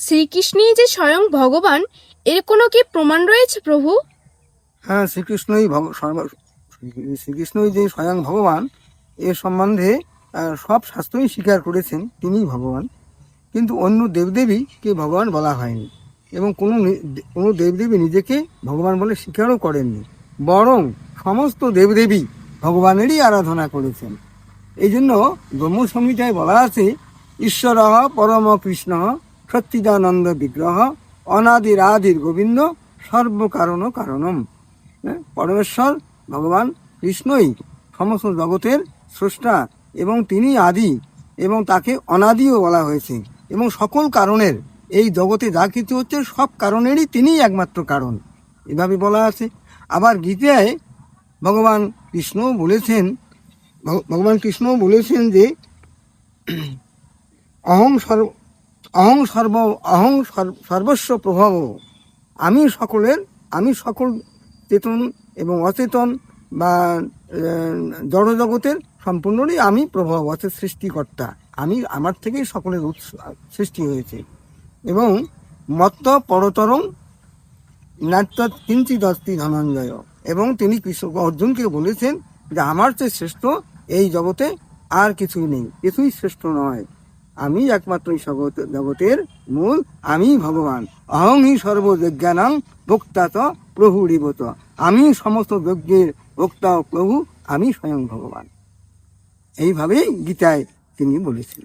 শ্রীকৃষ্ণই যে স্বয়ং ভগবান, এর কোনো কি প্রমাণ রয়েছে প্রভু? হ্যাঁ, শ্রীকৃষ্ণই যে স্বয়ং ভগবান এ সম্বন্ধে সব শাস্ত্রই স্বীকার করেছেন তিনিই ভগবান। কিন্তু অন্য দেবদেবীকে ভগবান বলা হয়নি, এবং কোনো দেবদেবী নিজেকে ভগবান বলে স্বীকারও করেননি, বরং সমস্ত দেবদেবী ভগবানেরই আরাধনা করেছেন। এই জন্য ব্রহ্মসংহিতায় বলা আছে, ঈশ্বর পরম কৃষ্ণ সচ্চিদানন্দ বিগ্রহ অনাদিরাদির গোবিন্দ সর্বকারণ কারণম। পরমেশ্বর ভগবান কৃষ্ণই সমস্ত জগতের স্রষ্টা, এবং তিনি আদি, এবং তাকে অনাদিও বলা হয়েছে, এবং সকল কারণের, এই জগতে যা কিছু হচ্ছে সব কারণেরই তিনিই একমাত্র কারণ, এভাবে বলা আছে। আবার গীতায় ভগবান কৃষ্ণ বলেছেন যে অহং সর্বস্ব প্রভাব, আমি সকল চেতন এবং অচেতন বা জড়জগতের সম্পূর্ণরই আমি প্রভাব, অর্থাৎ সৃষ্টিকর্তা। আমার থেকেই সকলের সৃষ্টি হয়েছে। এবং মত্ত পরতরং নাট্য কিঞ্চিৎ অস্তি ধনঞ্জয়, এবং তিনি অর্জুনকে বলেছেন যে আমার চেয়ে শ্রেষ্ঠ এই জগতে আর কিছুই নেই, কিছুই শ্রেষ্ঠ নয়, আমি একমাত্র এই জগতের মূল, আমি ভগবান। অহং হি সর্বযজ্ঞানাং ভোক্তা চ প্রভুরিবত, আমি সমস্ত যজ্ঞের ভোক্তা ও প্রভু, আমি স্বয়ং ভগবান। এইভাবেই গীতায় তিনি বলেছেন।